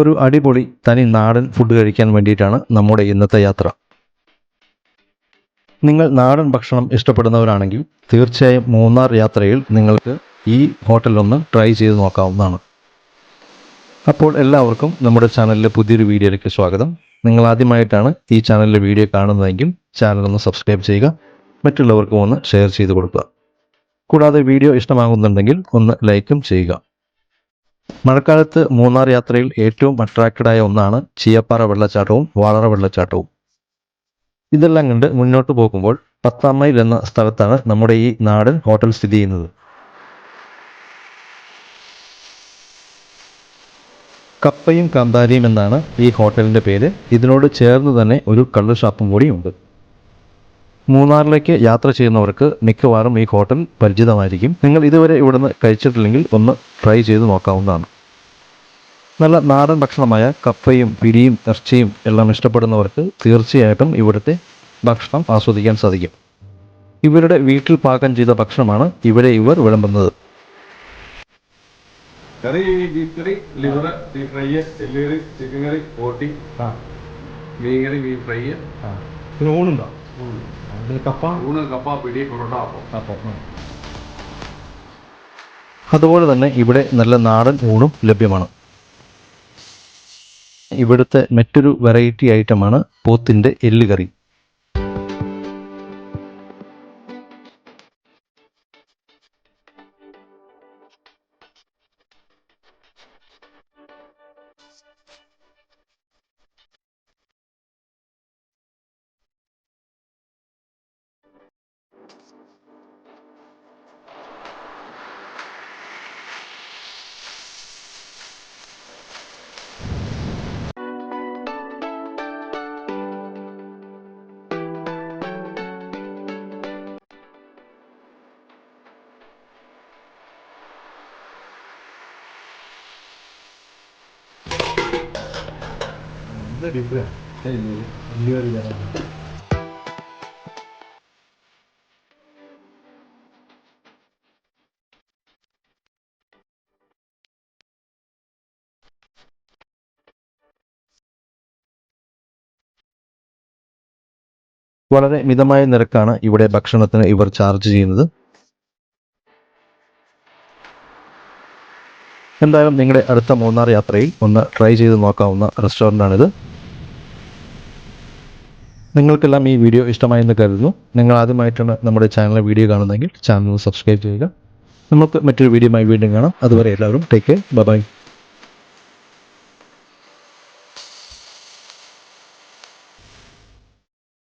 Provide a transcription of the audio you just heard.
ഒരു അടിപൊളി തനി നാടൻ ഫുഡ് കഴിക്കാൻ വേണ്ടിയിട്ടാണ് നമ്മുടെ ഇന്നത്തെ യാത്ര. നിങ്ങൾ നാടൻ ഭക്ഷണം ഇഷ്ടപ്പെടുന്നവരാണെങ്കിൽ തീർച്ചയായും മൂന്നാർ യാത്രയിൽ നിങ്ങൾക്ക് ഈ ഹോട്ടലൊന്ന് ട്രൈ ചെയ്ത് നോക്കാവുന്നതാണ്. അപ്പോൾ എല്ലാവർക്കും നമ്മുടെ ചാനലിലെ പുതിയൊരു വീഡിയോയിലേക്ക് സ്വാഗതം. നിങ്ങൾ ആദ്യമായിട്ടാണ് ഈ ചാനലിലെ വീഡിയോ കാണുന്നതെങ്കിൽ ചാനലൊന്ന് സബ്സ്ക്രൈബ് ചെയ്യുക, മറ്റുള്ളവർക്കും ഒന്ന് ഷെയർ ചെയ്ത് കൊടുക്കുക. കൂടാതെ വീഡിയോ ഇഷ്ടമാകുന്നുണ്ടെങ്കിൽ ഒന്ന് ലൈക്കും ചെയ്യുക. മഴക്കാലത്ത് മൂന്നാർ യാത്രയിൽ ഏറ്റവും അട്രാക്റ്റഡായ ഒന്നാണ് ചീയപ്പാറ വെള്ളച്ചാട്ടവും വാളറ വെള്ളച്ചാട്ടവും. ഇതെല്ലാം കണ്ട് മുന്നോട്ട് പോകുമ്പോൾ 10 മൈൽ എന്ന സ്ഥലത്താണ് നമ്മുടെ ഈ നാടൻ ഹോട്ടൽ സ്ഥിതി ചെയ്യുന്നത്. കപ്പയും കാന്താരിയും എന്നാണ് ഈ ഹോട്ടലിൻ്റെ പേര്. ഇതിനോട് ചേർന്ന് തന്നെ ഒരു കള്ള് ഷാപ്പും കൂടിയുണ്ട്. മൂന്നാറിലേക്ക് യാത്ര ചെയ്യുന്നവർക്ക് മിക്കവാറും ഈ ഹോട്ടൽ പരിചിതമായിരിക്കും. നിങ്ങൾ ഇതുവരെ ഇവിടുന്ന് കഴിച്ചിട്ടില്ലെങ്കിൽ ഒന്ന് ട്രൈ ചെയ്ത് നോക്കാവുന്നതാണ്. നല്ല നാടൻ ഭക്ഷണമായ കപ്പയും പിടിയും ഇറച്ചിയും എല്ലാം ഇഷ്ടപ്പെടുന്നവർക്ക് തീർച്ചയായിട്ടും ഇവിടുത്തെ ഭക്ഷണം ആസ്വദിക്കാൻ സാധിക്കും. ഇവരുടെ വീട്ടിൽ പാകം ചെയ്ത ഭക്ഷണമാണ് ഇവിടെ ഇവർ വിളമ്പുന്നത്. കറി, ബീഫ് കറി, ലിവർ, ബീഫ് ഫ്രൈ, എല്ലുകറി, ചിക്കൻ കറി, പോട്ടി, മീൻ കറി, ബീഫ് ഫ്രൈ, പിന്നെ ഊണുണ്ടോ? കപ്പ, കപ്പ, പിടി, പൊറോട്ട, അപ്പം. അതുപോലെ തന്നെ ഇവിടെ നല്ല നാടൻ ഊണും ലഭ്യമാണ്. ഇവിടുത്തെ മറ്റൊരു വെറൈറ്റി ഐറ്റമാണ് പോത്തിൻ്റെ എല്ലുകറി. വളരെ മിതമായ നിരക്കാണ് ഇവിടെ ഭക്ഷണത്തിന് ഇവർ ചാർജ് ചെയ്യുന്നത്. എന്തായാലും നിങ്ങളുടെ അടുത്ത മൂന്നാർ യാത്രയിൽ ഒന്ന് ട്രൈ ചെയ്ത് നോക്കാവുന്ന റെസ്റ്റോറൻ്റാണിത്. നിങ്ങൾക്കെല്ലാം ഈ വീഡിയോ ഇഷ്ടമായെന്ന് കരുതുന്നു. നിങ്ങൾ ആദ്യമായിട്ടാണ് നമ്മുടെ ചാനലിലെ വീഡിയോ കാണുന്നതെങ്കിൽ ചാനൽ സബ്സ്ക്രൈബ് ചെയ്യുക. നമുക്ക് മറ്റൊരു വീഡിയോയുമായി വീണ്ടും കാണാം. അതുവരെ എല്ലാവരും ടേക്ക് കെയർ. ബൈ.